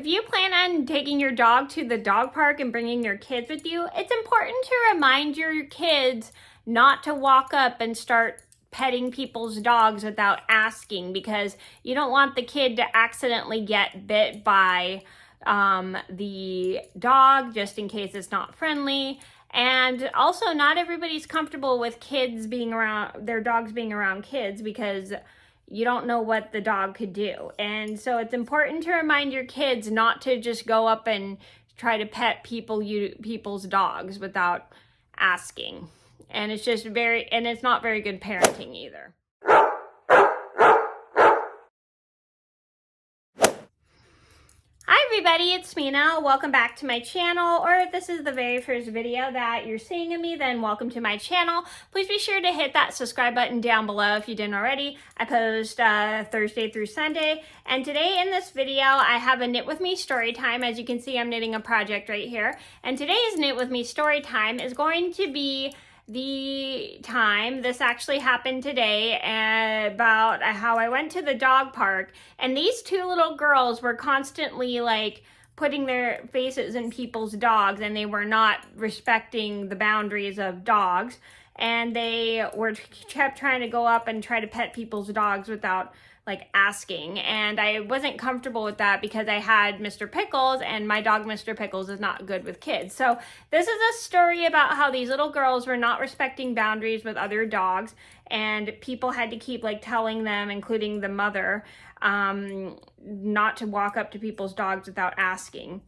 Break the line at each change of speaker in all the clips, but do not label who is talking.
If you plan on taking your dog to the dog park and bringing your kids with you, it's important to remind your kids not to walk up and start petting people's dogs without asking, because you don't want the kid to accidentally get bit by the dog, just in case it's not friendly. And also, not everybody's comfortable with kids being around, their dogs being around kids, because you don't know what the dog could do. And so it's important to remind your kids not to just go up and try to pet people's dogs without asking. And it's just it's not very good parenting either. Hi everybody, it's Mena. Welcome back to my channel, or if this is the very first video that you're seeing of me, then welcome to my channel. Please be sure to hit that subscribe button down below if you didn't already. I post Thursday through Sunday, and today in this video I have a Knit With Me story time. As you can see, I'm knitting a project right here, and today's Knit With Me story time is going to be the time, this actually happened today, about how I went to the dog park, and these two little girls were constantly like putting their faces in people's dogs, and they were not respecting the boundaries of dogs, and they kept trying to go up and try to pet people's dogs without like asking. And I wasn't comfortable with that because I had Mr. Pickles, and my dog Mr. Pickles is not good with kids. So this is a story about how these little girls were not respecting boundaries with other dogs, and people had to keep like telling them, including the mother, not to walk up to people's dogs without asking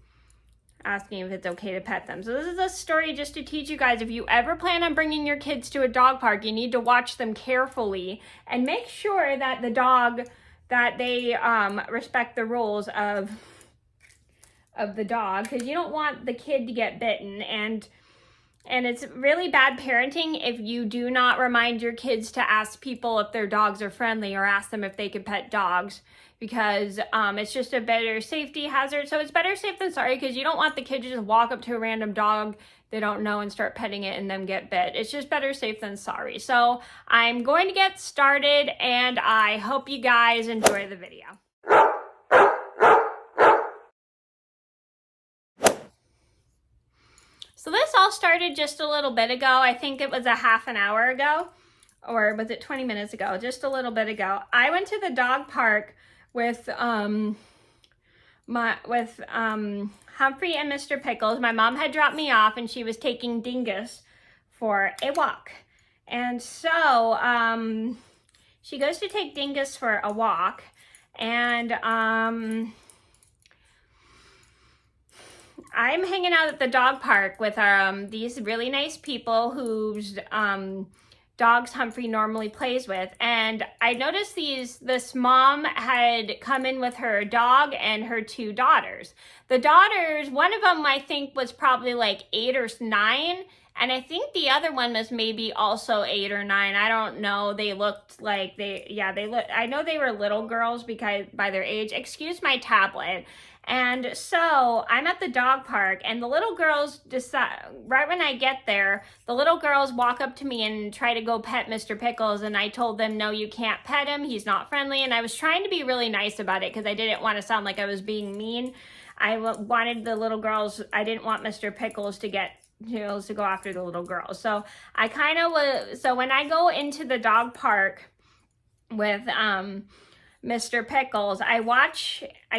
if it's okay to pet them. So this is a story just to teach you guys, if you ever plan on bringing your kids to a dog park, you need to watch them carefully and make sure that the dog, that they respect the rules of the dog, because you don't want the kid to get bitten. And it's really bad parenting if you do not remind your kids to ask people if their dogs are friendly, or ask them if they can pet dogs, because it's just a better safety hazard. So it's better safe than sorry, because you don't want the kid to just walk up to a random dog they don't know and start petting it and then get bit. It's just better safe than sorry. So I'm going to get started, and I hope you guys enjoy the video. So this all started just a little bit ago. I think it was a half an hour ago, or was it 20 minutes ago? Just a little bit ago. I went to the dog park with Humphrey and Mr. Pickles. My mom had dropped me off, and she was taking Dingus for a walk. And so she goes to take Dingus for a walk, and I'm hanging out at the dog park with these really nice people whose dogs Humphrey normally plays with. And I noticed this mom had come in with her dog and her two daughters. The daughters, one of them I think was probably like 8 or 9, and I think the other one was maybe also 8 or 9. I don't know. They looked like I know they were little girls because by their age. Excuse my tablet. And so I'm at the dog park, and the little girls decide, right when I get there, the little girls walk up to me and try to go pet Mr. Pickles, and I told them, no, you can't pet him, he's not friendly. And I was trying to be really nice about it because I didn't want to sound like I was being mean. I wanted the little girls, I didn't want Mr. Pickles to get to go after the little girls. So I kind of was, so when I go into the dog park with Mr. Pickles, I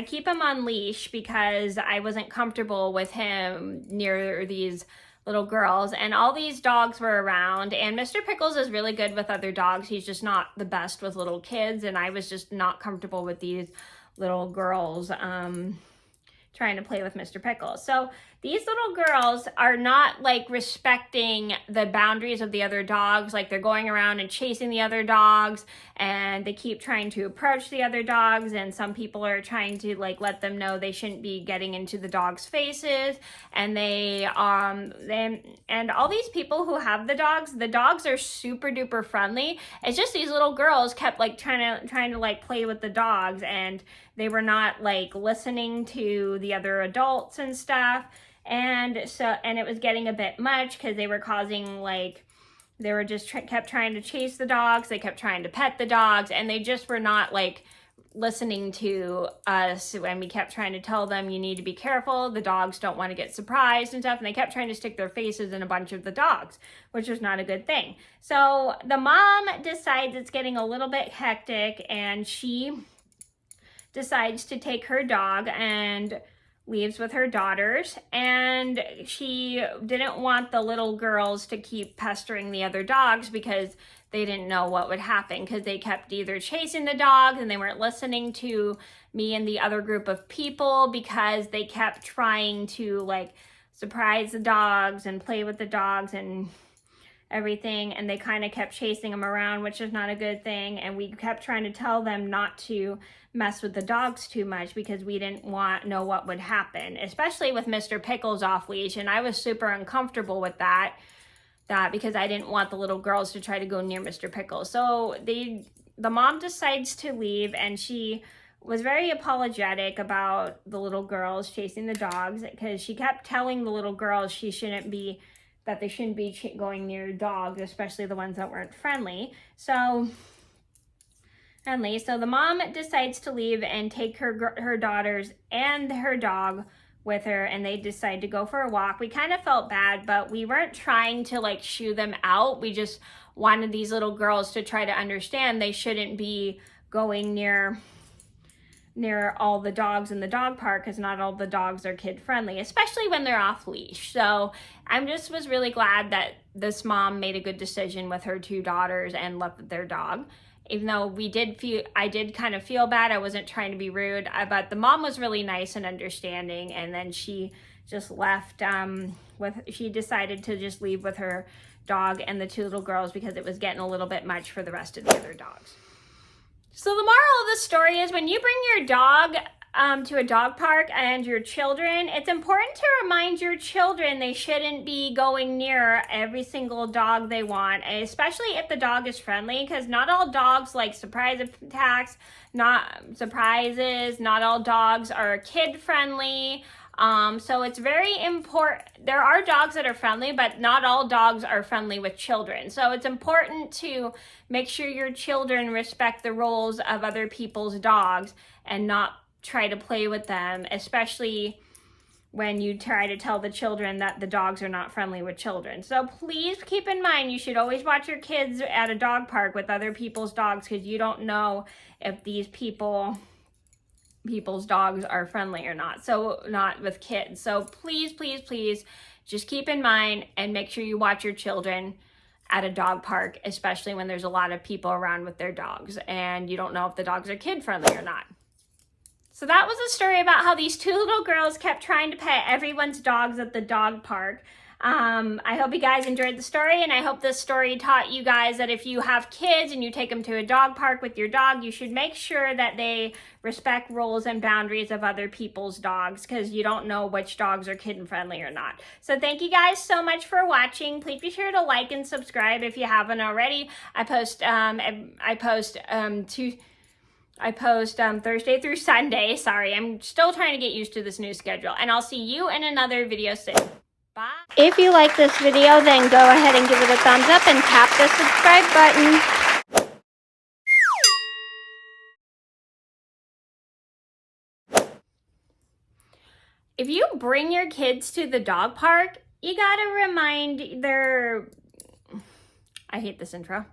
keep him on leash because I wasn't comfortable with him near these little girls, and all these dogs were around, and Mr. Pickles is really good with other dogs. He's just not the best with little kids, and I was just not comfortable with these little girls trying to play with Mr. Pickles. So these little girls are not like respecting the boundaries of the other dogs. Like, they're going around and chasing the other dogs, and they keep trying to approach the other dogs, and some people are trying to like let them know they shouldn't be getting into the dogs' faces. And and all these people who have the dogs are super duper friendly. It's just these little girls kept like trying to like play with the dogs, and they were not like listening to the other adults and stuff. And it was getting a bit much because they were causing like, they were just kept trying to chase the dogs. They kept trying to pet the dogs, and they just were not like listening to us when we kept trying to tell them, you need to be careful, the dogs don't want to get surprised and stuff, and they kept trying to stick their faces in a bunch of the dogs, which was not a good thing. So the mom decides it's getting a little bit hectic, and she decides to take her dog and leaves with her daughters, and she didn't want the little girls to keep pestering the other dogs because they didn't know what would happen, because they kept either chasing the dogs and they weren't listening to me and the other group of people, because they kept trying to like surprise the dogs and play with the dogs and everything, and they kind of kept chasing them around, which is not a good thing. And we kept trying to tell them not to mess with the dogs too much because we didn't know what would happen, especially with Mr. Pickles off leash. And I was super uncomfortable with that because I didn't want the little girls to try to go near Mr. Pickles. So the mom decides to leave, and she was very apologetic about the little girls chasing the dogs, because she kept telling the little girls they shouldn't be going near dogs, especially the ones that weren't friendly. So the mom decides to leave and take her daughters and her dog with her, and they decide to go for a walk. We kind of felt bad, but we weren't trying to like shoo them out. We just wanted these little girls to try to understand they shouldn't be going near all the dogs in the dog park, because not all the dogs are kid friendly, especially when they're off leash. So was really glad that this mom made a good decision with her two daughters and left with their dog. Even though I did kind of feel bad. I wasn't trying to be rude, but the mom was really nice and understanding. And then she just left she decided to just leave with her dog and the two little girls because it was getting a little bit much for the rest of the other dogs. So the moral of the story is, when you bring your dog to a dog park and your children, it's important to remind your children they shouldn't be going near every single dog they want, especially if the dog is friendly, because not all dogs like surprise attacks, not all dogs are kid friendly. So it's very important. There are dogs that are friendly, but not all dogs are friendly with children. So it's important to make sure your children respect the rules of other people's dogs and not try to play with them, especially when you try to tell the children that the dogs are not friendly with children. So please keep in mind, you should always watch your kids at a dog park with other people's dogs, because you don't know if these people's dogs are friendly or not. So not with kids. So please, please, please just keep in mind and make sure you watch your children at a dog park, especially when there's a lot of people around with their dogs and you don't know if the dogs are kid friendly or not. So that was a story about how these two little girls kept trying to pet everyone's dogs at the dog park. I hope you guys enjoyed the story, and I hope this story taught you guys that if you have kids and you take them to a dog park with your dog, you should make sure that they respect rules and boundaries of other people's dogs, because you don't know which dogs are kid friendly or not. So thank you guys so much for watching. Please be sure to like and subscribe if you haven't already. I post Thursday through Sunday. Sorry, I'm still trying to get used to this new schedule. And I'll see you in another video soon. Bye. If you like this video, then go ahead and give it a thumbs up and tap the subscribe button. If you bring your kids to the dog park, you gotta remind I hate this intro.